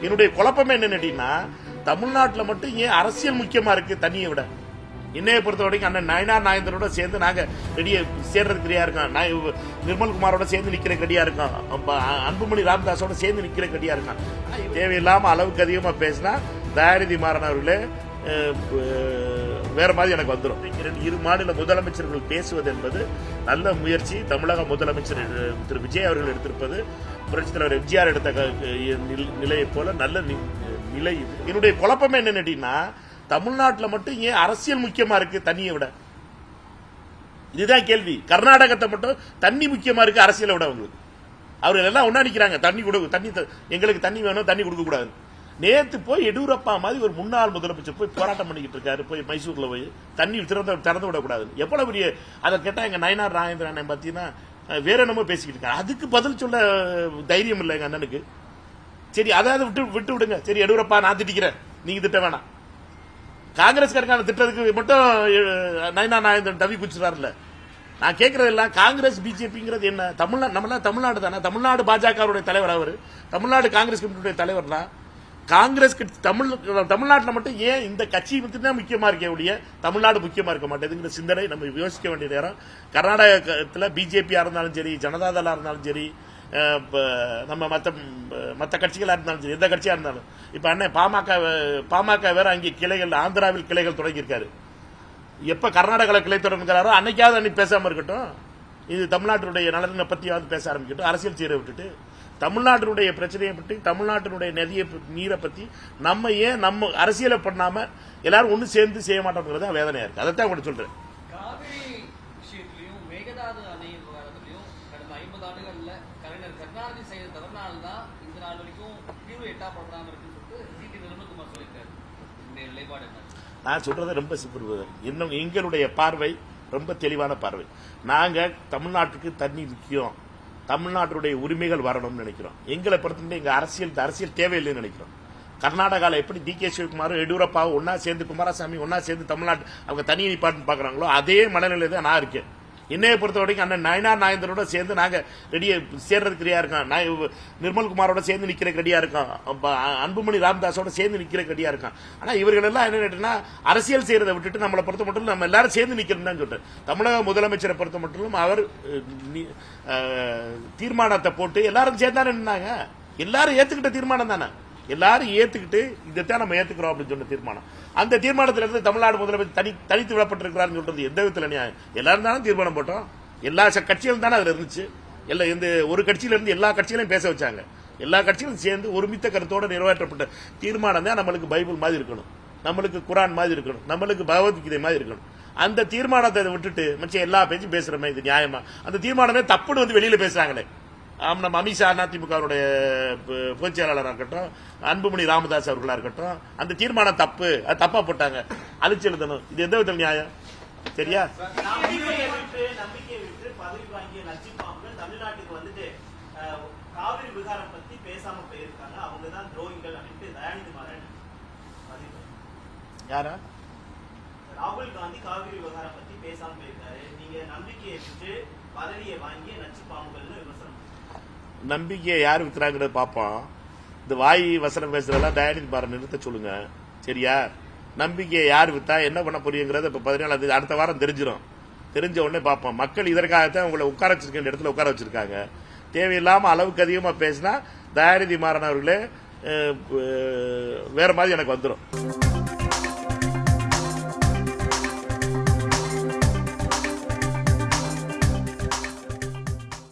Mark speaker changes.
Speaker 1: என்னுடைய குழப்பமே என்னன்னா, தமிழ்நாட்டில் மட்டும் ஏன் அரசியல் முக்கியமா இருக்கு தண்ணியை விட? என்னைய பொறுத்த வரைக்கும் அண்ணன் நயனார் நாகேந்திரோட சேர்ந்து நாங்க ரெடியா சேர்றதுக்கு ரெடியா இருக்கோம். நிர்மல்குமாரோட சேர்ந்து நிக்கிற ரெடியா இருக்கோம். அன்புமணி ராமதாஸோட சேர்ந்து நிக்கிற ரெடியா இருக்கான். தேவையில்லாம அளவுக்கு அதிகமா பேசினா தயாநிதி மாறன் அவர்களே வேற மாதிரி எனக்கு வந்துடும். இரு மாநில முதலமைச்சர்கள் பேசுவது என்பது நல்ல முயற்சி. தமிழக முதலமைச்சர் திரு விஜய் அவர்கள் எடுத்திருப்பது புரட்சித் தலைவர் எம்ஜிஆர் எடுத்த நிலையை போல நல்ல நிலை இது. என்னுடைய குழப்பமே என்னன்னா, தமிழ்நாட்டில் மட்டும் ஏன் அரசியல் முக்கியமா இருக்கு தண்ணியை விட? இதுதான் கேள்வி. கர்நாடகத்தை மட்டும் தண்ணி முக்கியமா இருக்கு அரசியலை விட. அவங்களுக்கு அவர்கள் எல்லாம் ஒன்னா நிக்கிறாங்க, தண்ணி கொடுக்க, தண்ணி எங்களுக்கு தண்ணி வேணும், தண்ணி கொடுக்க கூடாது. நேத்து போய் எடியூரப்பா மாதிரி ஒரு முன்னாள் முதலமைச்சர் போய் போராட்டம் பண்ணிக்கிட்டு இருக்காரு. போய் மைசூர்ல போய் தண்ணி திறந்து விடக்கூடாது. எவ்வளவு பெரிய அதை கேட்டா எங்க நயனார் நாகேந்திரன் பாத்தீங்கன்னா வேற என்னமோ பேசிக்கிட்டு இருக்காரு. அதுக்கு பதில் சொல்ல தைரியம் இல்லை எங்க அண்ணனுக்கு. சரி, அதாவது விட்டு விடுங்க. சரி, எடியூரப்பா நான் திட்டிக்கிறேன், நீங்க திட்ட வேணாம். காங்கிரஸ்காரங்க திட்டத்துக்கு மட்டும் நயனார் நாகேந்திரன் தவி குச்சிறாருல. நான் கேட்கறதெல்லாம் காங்கிரஸ் பிஜேபிங்கிறது என்ன? நம்மளாம் தமிழ்நாடு தானே. தமிழ்நாடு பாஜகவுடைய தலைவர் அவர், தமிழ்நாடு காங்கிரஸ் கமிட்டியுடைய தலைவர் தான். காங்கிரஸ் தமிழ்நாட்டில் மட்டும் ஏன் இந்த கட்சி தான் முக்கியமா இருக்கே ஒழிய தமிழ்நாடு முக்கியமா இருக்க மாட்டேங்குங்கிற சிந்தனை நம்ம யோசிக்க வேண்டிய நேரம். கர்நாடகத்தில் பிஜேபியா இருந்தாலும் சரி, ஜனதாதளா இருந்தாலும் சரி, நம்ம மற்ற கட்சிகளா இருந்தாலும் சரி, எந்த கட்சியா இருந்தாலும். இப்ப அண்ணன் பாமக வேற அங்கே கிளைகள், ஆந்திராவில் கிளைகள் தொடங்கியிருக்காரு. எப்ப கர்நாடகாவில் கிளை தொடங்குகிறாரோ அன்னைக்காவது அன்னைக்கு பேசாம இருக்கட்டும். இது தமிழ்நாட்டினுடைய நலனை பத்தியாவது பேச ஆரம்பிக்கட்டும். அரசியல் செய்ய விட்டுட்டு தமிழ்நாட்டினுடைய பிரச்சனையை பற்றி, தமிழ்நாட்டினுடைய நீரை பத்தி நம்ம ஏன் நம்ம அரசியலை பண்ணாம எல்லாரும் ஒண்ணு சேர்ந்து செய்ய மாட்டோம்ங்கிறது வேதனையா இருக்கு. அதைத்தான் கூட சொல்றேன். நான் சொல்றது ரொம்ப சிம்பிள். இன்னும் எங்களுடைய பார்வை ரொம்ப தெளிவான பார்வை. நாங்க தமிழ்நாட்டுக்கு தண்ணி முக்கியம், தமிழ்நாட்டுடைய உரிமைகள் வரணும்னு நினைக்கிறோம். எங்களை பொறுத்தவரை எங்க அரசியல் தேவையில்லைன்னு நினைக்கிறோம். கர்நாடகாவில் எப்படி டி.கே. சிவகுமார், எடியூரப்பாவும் ஒன்னா சேர்ந்து, குமாரசாமி ஒன்னா சேர்ந்து தமிழ்நாட்டு அவங்க தனி நிப்பாட்டு பாக்குறாங்களோ அதே மனநிலை தான் நான் இருக்கேன். என்னைய பொறுத்த வரைக்கும் அண்ணன் நயனார் நாகேந்திரோட சேர்ந்து நாங்க ரெடியா சேர்றதுக்கு ரெடியா இருக்கோம். நிர்மல்குமாரோட சேர்ந்து நிக்கிற ரெடியா இருக்கோம். அன்புமணி ராமதாஸோட சேர்ந்து நிக்கிற ரெடியா இருக்கான். ஆனா இவர்கள் எல்லாம் என்ன அரசியல் செய்யறதை விட்டுட்டு நம்மளை பொறுத்த மட்டும் நம்ம எல்லாரும் சேர்ந்து நிக்கிறோம் தான் சொல்றேன். தமிழக முதலமைச்சரை பொறுத்த மட்டும் அவர் தீர்மானத்தை போட்டு எல்லாரும் சேர்ந்தானே நின்னாங்க. எல்லாரும் ஏத்துக்கிட்ட தீர்மானம் தானே. எல்லாரும் ஏத்துக்கிட்டு இதைத்தான் நம்ம ஏத்துக்கிறோம் அப்படின்னு சொன்ன தீர்மானம். அந்த தீர்மானத்திலிருந்து தமிழ்நாடு முதலமைச்சர் தனித்து விடப்பட்டிருக்கிறார் சொல்றது எந்த விதத்தில் நியாயம்? எல்லாரும் தானே தீர்மானம் போட்டோம். எல்லா கட்சிகளும் தானே அதுல இருந்துச்சு. இந்த ஒரு கட்சியில இருந்து எல்லா கட்சிகளையும் பேச வச்சாங்க. எல்லா கட்சிகளும் சேர்ந்து ஒருமித்த கருத்தோடு நிறைவேற்றப்பட்ட தீர்மானம் தான் நம்மளுக்கு பைபிள் மாதிரி இருக்கணும், நம்மளுக்கு குரான் மாதிரி இருக்கணும், நம்மளுக்கு பகவத்கீதை மாதிரி இருக்கணும். அந்த தீர்மானத்தை விட்டுட்டு மச்ச எல்லா பேச்சும் பேசுறமே, இது நியாயமா? அந்த தீர்மானமே தப்புன்னு வெளியில பேசுறாங்களே. நம்ம அமித்ஷா அதிமுகவுடைய பொதுச் செயலாளராக இருக்கட்டும், அன்புமணி ராமதாஸ் அவர்களா இருக்கட்டும், அந்த தீர்மானம் தப்பு, அது தப்பா போட்டாங்க, அழிச்சு எழுதணும். இது எந்த விதத்தில் நியாயம்? சரியா?
Speaker 2: தமிழ்நாட்டுக்கு வந்துட்டு காவிரி விவகாரம் பத்தி பேசாம போயிருக்காங்க. அவங்க தான் துரோகிகள் அப்படின்ட்டு தயாநிதி மாறன்.
Speaker 1: யாரா?
Speaker 2: ராகுல் காந்தி காவிரி விவகாரம் பத்தி பேசாம போயிருக்காரு. நீங்க நம்பிக்கையை விட்டு பதவியை வாங்கி நச்சு பாம்புகள்னு விமர்சனம்.
Speaker 1: நம்பிக்கையை யார் விற்கிறாங்கிறத பார்ப்போம். இந்த வாய் வசனம் பேசுறதெல்லாம் தயாநிதி மாறன் நிறுத்த சொல்லுங்க. சரியா? நம்பிக்கையை யார் வித்தா என்ன பண்ண போறீங்கிறத இப்ப 14 அடுத்த வாரம் தெரிஞ்சிடும். தெரிஞ்ச உடனே பார்ப்போம். மக்கள் இதற்காகத்தான் உங்களை உட்கார வச்சிருக்க இடத்துல உட்கார வச்சிருக்காங்க. தேவையில்லாம அளவுக்கு அதிகமா பேசினா தயாநிதி மாறன் அவர்களே வேற மாதிரி எனக்கு வந்துடும்.